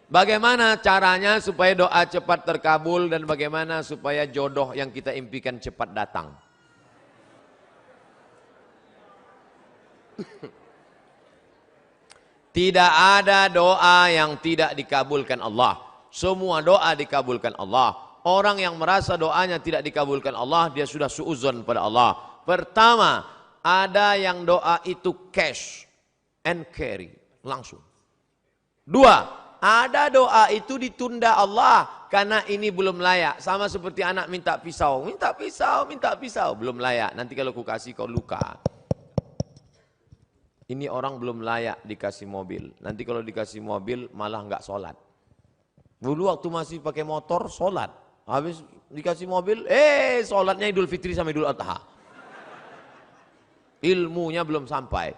Bagaimana caranya supaya doa cepat terkabul dan bagaimana supaya jodoh yang kita impikan cepat datang? Tidak ada doa yang tidak dikabulkan Allah. Semua doa dikabulkan Allah. Orang yang merasa doanya tidak dikabulkan Allah, dia sudah suudzon pada Allah. Pertama, ada yang doa itu cash and carry, langsung. Dua, ada doa itu ditunda Allah karena ini belum layak. Sama seperti anak minta pisau, minta pisau, minta pisau, belum layak. Nanti kalau ku kasih kau luka. Ini orang belum layak dikasih mobil. Nanti kalau dikasih mobil malah nggak sholat. Dulu waktu masih pakai motor sholat. Habis dikasih mobil, sholatnya Idul Fitri sama Idul Adha. Ilmunya belum sampai.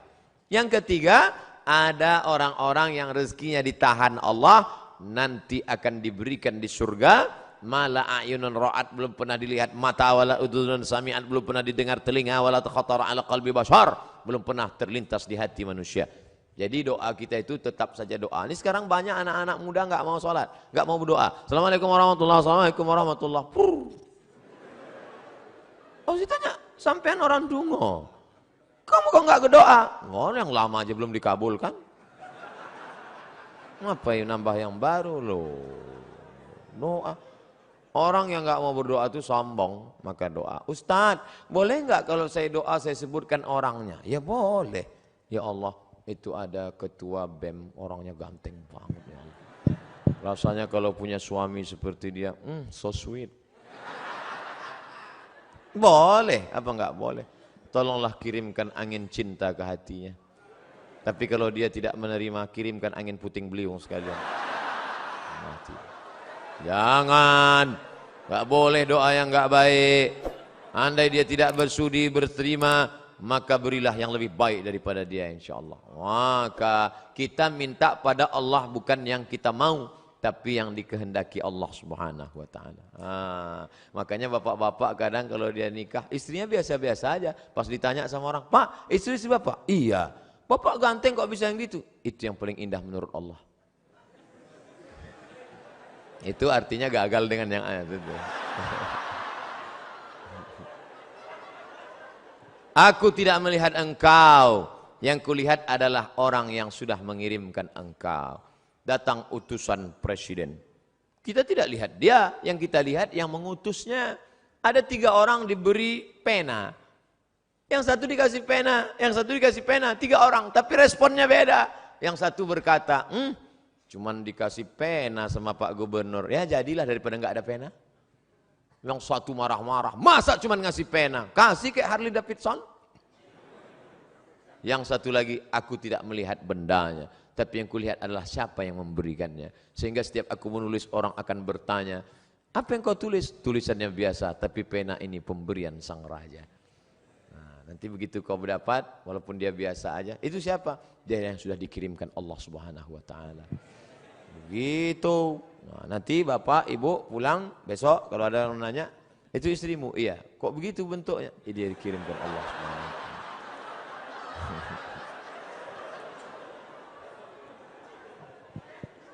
Yang ketiga, ada orang-orang yang rezekinya ditahan Allah, nanti akan diberikan di surga. Mala a'yunun ra'at, belum pernah dilihat mata, wala udhunun sami'at, belum pernah didengar telinga, wala takhatara ala qalbi bashar, belum pernah terlintas di hati manusia. Jadi doa kita itu tetap saja doa. Ini sekarang banyak anak-anak muda nggak mau sholat, nggak mau berdoa. Assalamualaikum warahmatullahi wabarakatuh. Assalamualaikum warahmatullahi wabarakatuh. Oh, saya tanya, sampean orang dungo, kamu kok nggak berdoa? Oh, yang lama aja belum dikabulkan. Ngapain nambah yang baru loh? Doa. Orang yang nggak mau berdoa itu sombong, maka doa. Ustadz, boleh nggak kalau saya doa saya sebutkan orangnya? Ya boleh. Ya Allah, itu ada ketua BEM, orangnya ganteng banget ya. Rasanya kalau punya suami seperti dia, so sweet. Boleh, apa enggak boleh? Tolonglah kirimkan angin cinta ke hatinya. Tapi kalau dia tidak menerima, kirimkan angin puting beliung sekalian. Mati. Jangan, enggak boleh doa yang enggak baik. Andai dia tidak bersudi berterima, maka berilah yang lebih baik daripada dia insyaAllah. Maka kita minta pada Allah bukan yang kita mau, tapi yang dikehendaki Allah subhanahu wa ta'ala. Makanya bapak-bapak kadang kalau dia nikah, istrinya biasa-biasa aja. Pas ditanya sama orang, Pak, istri bapak? Iya. Bapak ganteng kok bisa yang gitu? Itu yang paling indah menurut Allah. Itu artinya gagal dengan yang ayat itu. Aku tidak melihat engkau, yang kulihat adalah orang yang sudah mengirimkan engkau. Datang utusan presiden. Kita tidak lihat dia, yang kita lihat yang mengutusnya. Ada 3 orang diberi pena. Yang satu dikasih pena, yang satu dikasih pena, 3 orang. Tapi responnya beda. Yang satu berkata, cuman dikasih pena sama Pak Gubernur. Ya jadilah daripada nggak ada pena. Yang satu marah-marah, masa cuma ngasih pena? Kasih kayak Harley Davidson. Yang satu lagi, aku tidak melihat bendanya, tapi yang kulihat adalah siapa yang memberikannya. Sehingga setiap aku menulis, orang akan bertanya, apa yang kau tulis? Tulisannya biasa, tapi pena ini pemberian sang raja. Nah, nanti begitu kau mendapat, walaupun dia biasa aja, itu siapa? Dia yang sudah dikirimkan Allah subhanahu wa ta'ala. Begitu. Nah, nanti bapak, ibu pulang besok kalau ada yang nanya, itu istrimu? Iya. Kok begitu bentuknya? Dia dikirimkan Allah SWT.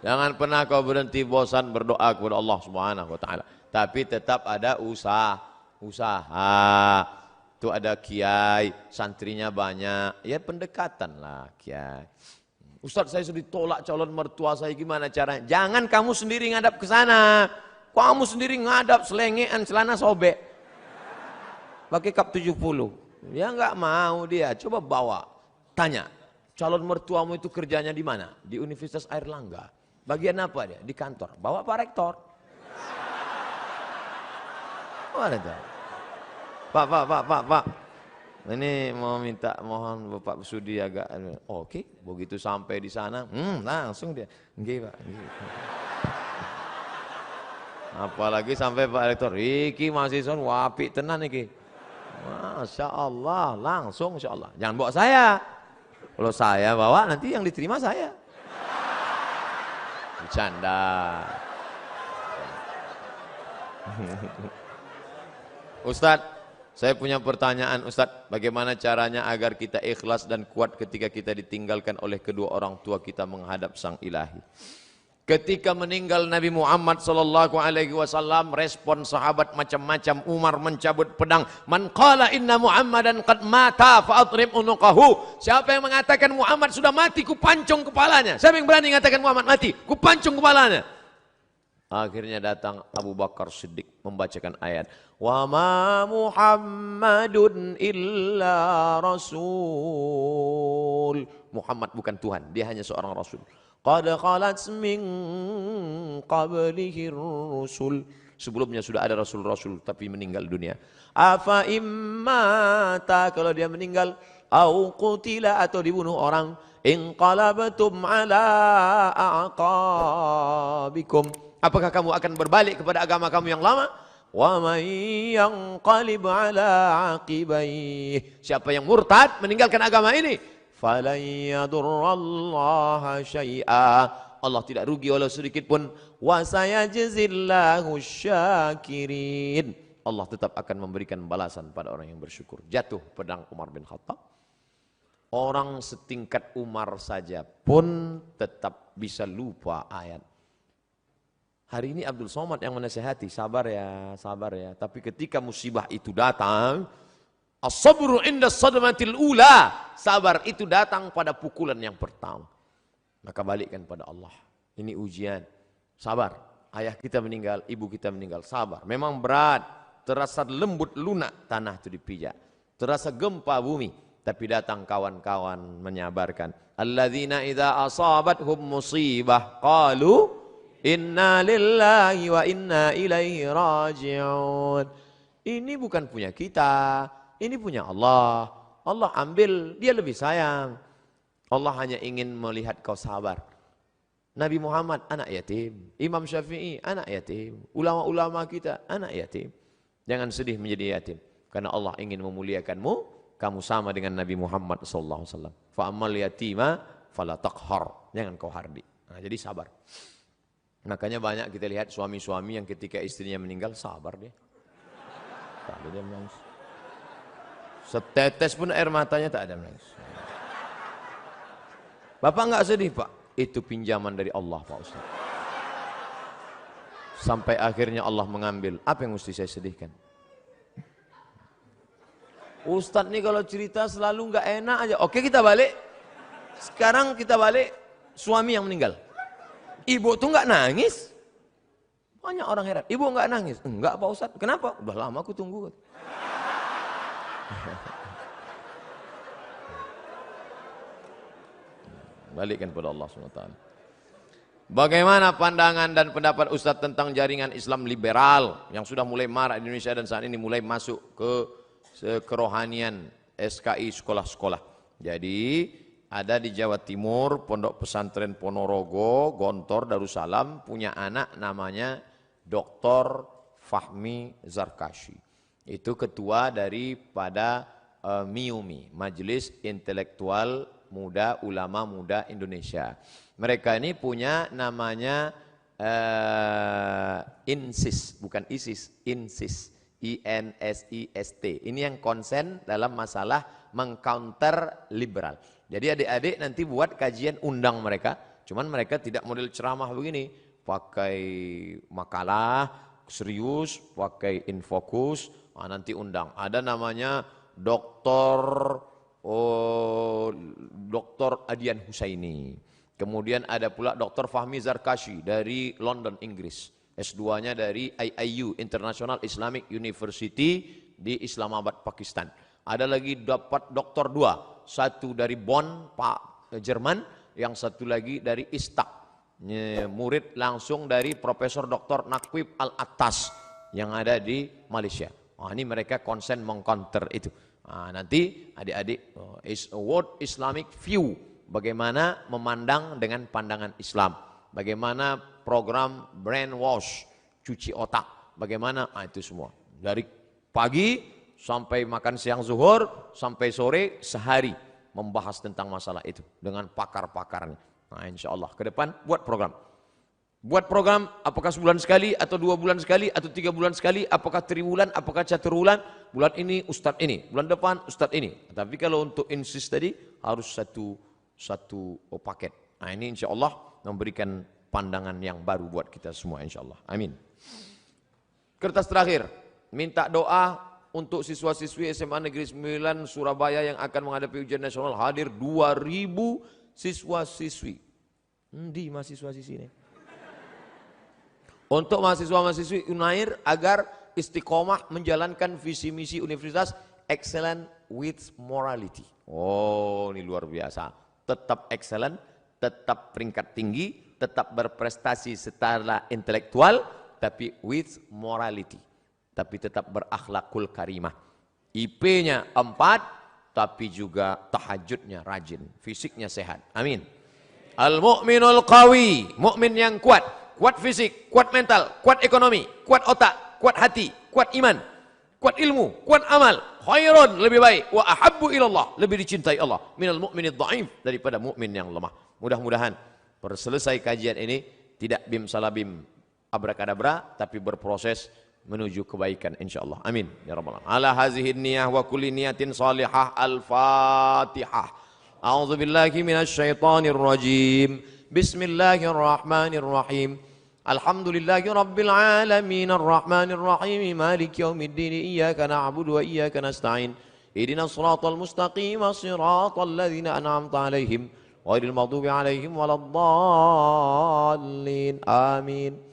Jangan pernah kau berhenti bosan berdoa kepada Allah Subhanahu wa taala. Tapi tetap ada usaha. Itu ada kiai, santrinya banyak. Ya pendekatan lah kiai. Ustadz, saya sudah ditolak calon mertua saya, gimana caranya? Jangan kamu sendiri ngadap ke sana. Kamu sendiri ngadap selengean celana sobek. Pakai kap 70. Ya enggak mau dia. Coba bawa. Tanya, calon mertuamu itu kerjanya di mana? Di Universitas Airlangga. Bagian apa dia? Di kantor. Bawa Pak Rektor. Pak. Ini mau minta, mohon Bapak Sudi agak, oke, begitu sampai di sana, langsung dia, nggih Pak. Apalagi sampai Pak Rektor, iki mahasiswa wapi tenan iki. Masya Allah, langsung Insya Allah. Jangan bawa saya. Kalau saya bawa nanti yang diterima saya. Bercanda. Ustadz, saya punya pertanyaan Ustadz, bagaimana caranya agar kita ikhlas dan kuat ketika kita ditinggalkan oleh kedua orang tua kita menghadap Sang Ilahi? Ketika meninggal Nabi Muhammad sallallahu alaihi wasallam, respon sahabat macam-macam. Umar mencabut pedang. Man qala inna Muhammadan qad mata fa adrib unuqahu. Siapa yang mengatakan Muhammad sudah mati, ku pancung kepalanya. Siapa yang berani mengatakan Muhammad mati, ku pancung kepalanya. Akhirnya datang Abu Bakar Siddiq membacakan ayat. Wa ma Muhammadun illa rasul. Muhammad bukan Tuhan, dia hanya seorang rasul. Qad khalat min qablihi rusul. Sebelumnya sudah ada rasul-rasul tapi meninggal dunia. Afa immata, kalau dia meninggal, au qutila, atau dibunuh orang, inqalabtum ala aqabikum, apakah kamu akan berbalik kepada agama kamu yang lama? Wa may yanqalib ala aqibaihi, siapa yang murtad meninggalkan agama ini, falan yadurrallaha syai'a, Allah tidak rugi oleh sedikit pun. Wa sayajzillahu syakirin, Allah tetap akan memberikan balasan pada orang yang bersyukur. Jatuh pedang Umar bin Khattab. Orang setingkat Umar saja pun tetap bisa lupa ayat. Hari ini Abdul Somad yang menasihati, sabar ya, sabar ya. Tapi ketika musibah itu datang, as-sabru inda sadmatil ula, sabar itu datang pada pukulan yang pertama. Maka balikkan pada Allah. Ini ujian. Sabar. Ayah kita meninggal, ibu kita meninggal. Sabar. Memang berat. Terasa lembut lunak tanah itu dipijak. Terasa gempa bumi. Tapi datang kawan-kawan menyabarkan. Alladzina idza asabathum musibah qalu inna lillahi wa inna ilaihi raji'un. Ini bukan punya kita. Ini punya Allah. Allah ambil, dia lebih sayang. Allah hanya ingin melihat kau sabar. Nabi Muhammad anak yatim. Imam Syafi'i anak yatim. Ulama-ulama kita anak yatim. Jangan sedih menjadi yatim. Karena Allah ingin memuliakanmu. Kamu sama dengan Nabi Muhammad SAW. Fa'amal yatima fala taqhar. Jangan kau hardi. Nah, jadi sabar. Makanya banyak kita lihat suami-suami yang ketika istrinya meninggal sabar dia. Tak ada dia menangis. Setetes pun air matanya tak ada menangis. Bapak enggak sedih Pak? Itu pinjaman dari Allah Pak Ustaz. Sampai akhirnya Allah mengambil. Apa yang mesti saya sedihkan? Ustaz nih kalau cerita selalu enggak enak aja. Oke kita balik. Sekarang kita balik suami yang meninggal. Ibu tuh enggak nangis. Banyak orang heran. Ibu enggak nangis. Enggak Pak Ustaz. Kenapa? Udah lama aku tunggu. Balikkan pada Allah SWT. Bagaimana pandangan dan pendapat Ustadz tentang jaringan Islam liberal yang sudah mulai marak di Indonesia dan saat ini mulai masuk ke kerohanian SKI sekolah-sekolah. Jadi ada di Jawa Timur Pondok Pesantren Ponorogo, Gontor, Darussalam punya anak namanya Dr. Fahmi Zarkashi. Itu ketua daripada MIUMI, Majelis Intelektual Muda Ulama Muda Indonesia. Mereka ini punya namanya INSIS, bukan ISIS, INSIS, INSIST. Ini yang konsen dalam masalah mengcounter liberal. Jadi adik-adik nanti buat kajian, undang mereka. Cuman mereka tidak model ceramah begini, pakai makalah serius, pakai infokus. Nanti undang. Ada namanya Dr. Adian Husaini. Kemudian ada pula Dr. Fahmi Zarkashi dari London, Inggris. S2-nya dari IIU, International Islamic University di Islamabad, Pakistan. Ada lagi dapat doktor 2. Satu dari Bonn, Pak Jerman. Yang satu lagi dari Istak. Murid langsung dari Profesor Dr. Naqib Al-Attas yang ada di Malaysia. Ini mereka konsen mengcounter itu. Nanti adik-adik is a world Islamic view, bagaimana memandang dengan pandangan Islam, bagaimana program brainwash, cuci otak, bagaimana itu semua dari pagi sampai makan siang zuhur sampai sore sehari membahas tentang masalah itu dengan pakar-pakarnya. Insya Allah ke depan buat program. Buat program apakah sebulan sekali atau 2 bulan sekali atau 3 bulan sekali, apakah triwulan, apakah caturwulan, bulan ini ustadz ini, bulan depan ustadz ini. Tapi kalau untuk insist tadi harus satu paket. Ini insya Allah memberikan pandangan yang baru buat kita semua insyaallah. Amin. Kertas terakhir, minta doa untuk siswa-siswi SMA Negeri 9 Surabaya yang akan menghadapi ujian nasional. Hadir 2000 siswa-siswi. Di mahasiswa-siswi ini. Untuk mahasiswa-mahasiswi Unair agar istiqomah menjalankan visi misi universitas excellent with morality. Oh, ini luar biasa. Tetap excellent, tetap peringkat tinggi, tetap berprestasi secara intelektual, tapi with morality. Tapi tetap berakhlakul karimah. IP-nya 4, tapi juga tahajudnya rajin, fisiknya sehat. Amin. Al-mu'minul qawi, mukmin yang kuat, kuat fisik, kuat mental, kuat ekonomi, kuat otak, kuat hati, kuat iman, kuat ilmu, kuat amal, khairun, lebih baik, wa ahabbu ilallah, lebih dicintai Allah, minal mu'minid dhaif, daripada mukmin yang lemah. Mudah-mudahan selesai kajian ini tidak bim salabim abrakadabra, tapi berproses menuju kebaikan insyaallah. Amin ya rabbal alamin. Ala hazihi niyah wa kulli niyatin salihah. Al-Fatihah. A'udzu billahi minasy syaithanir rajim. Bismillahirrahmanirrahim. Alhamdulillahi rabbil alamin arrahmanir rahim maliki yaumiddin iyyaka na'budu wa iyyaka nasta'in. Ihdinas shiratal mustaqim shiratal ladzina an'amta 'alaihim ghairil maghdubi 'alaihim waladdallin. Amin.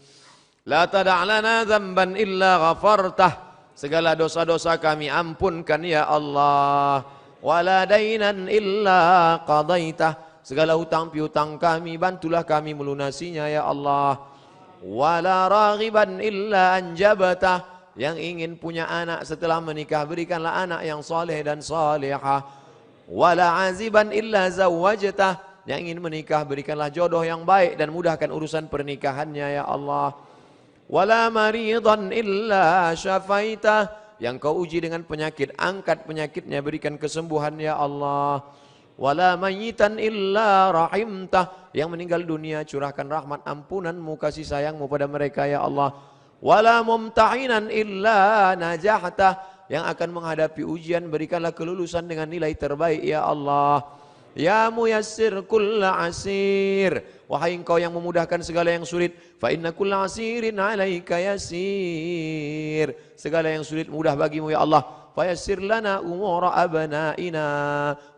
La tada' lana dzamban illa ghafartah. Segala dosa-dosa kami ampunkan ya Allah. Wala dainan illa qadaitah. Segala hutang piutang kami bantulah kami melunasinya ya Allah. Wala raghiban illa anjabatah. Yang ingin punya anak setelah menikah berikanlah anak yang saleh dan salihah. Wala aziban illa zawwajtah. Yang ingin menikah berikanlah jodoh yang baik dan mudahkan urusan pernikahannya ya Allah. Wala maridan illa syafaitah. Yang kau uji dengan penyakit, angkat penyakitnya, berikan kesembuhan ya Allah. Wala mayyitan illa rahimtah. Yang meninggal dunia curahkan rahmat ampunanmu, kasih sayangmu pada mereka ya Allah. Wala mumtahinan illa najahtah. Yang akan menghadapi ujian berikanlah kelulusan dengan nilai terbaik ya Allah. Ya muyassir kulla asir. Wahai engkau yang memudahkan segala yang sulit. Fa inna kulla asirin alaika yasir. Segala yang sulit mudah bagimu ya Allah. Fayassir lana umura abnaina.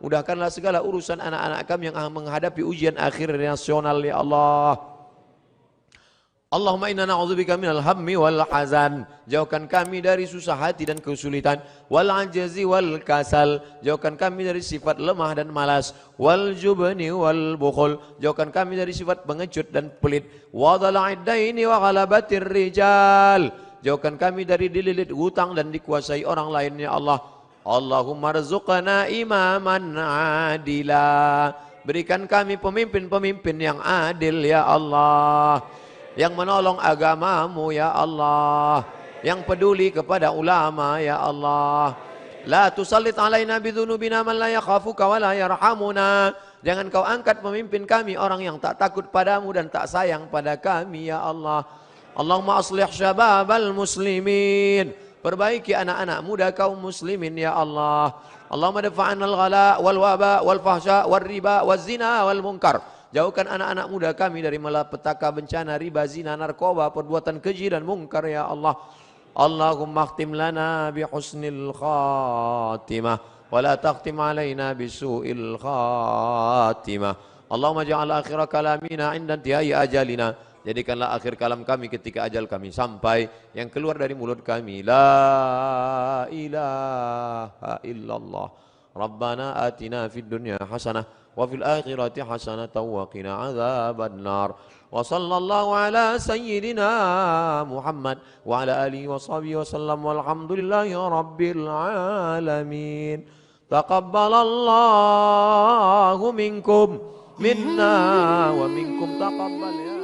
Mudahkanlah segala urusan anak-anak kami yang menghadapi ujian akhir nasional ya Allah. Allahumma inna na'udzubika minal hammi wal hazan. Jauhkan kami dari susah hati dan kesulitan. Wal ajzi wal kasal. Jauhkan kami dari sifat lemah dan malas. Wal jubni wal bukhul. Jauhkan kami dari sifat pengecut dan pelit. Wa dhala'id daini wa ghalabatir rijal. Jauhkan kami dari dililit hutang dan dikuasai orang lain ya Allah. Allahumma rzuqna imaman adila. Berikan kami pemimpin-pemimpin yang adil ya Allah. Yang menolong agamamu ya Allah, yang peduli kepada ulama ya Allah. La tusallit alaina bidzunubina man la yakhafuka wa la yarhamuna. Jangan kau angkat pemimpin kami orang yang tak takut padamu dan tak sayang pada kami ya Allah. Allahumma aslih syababal muslimin. Perbaiki anak-anak muda kaum muslimin ya Allah. Allahumma dafa'anal ghala wal waba wal fahsya wal riba wal zina wal munkar. Jauhkan anak-anak muda kami dari malapetaka, bencana, riba, zina, narkoba, perbuatan keji dan mungkar ya Allah. Allahumma khtim lana bi husnil khatimah wa la takhtim alaina bi su'il khatimah. Allahumma ja'al akhir kalamina inda intihai ajalina. Jadikanlah akhir kalam kami ketika ajal kami sampai, yang keluar dari mulut kami la ilaha illallah. Rabbana atina fid dunya hasanah wa fil akhirati hasanatan wa qina adzaban nar. Wa sallallahu ala sayyidina Muhammad wa ala alihi wa sahbihi wasallam walhamdulillahi rabbil alamin. Taqabbalallahu minkum minna wa minkum taqabbal ya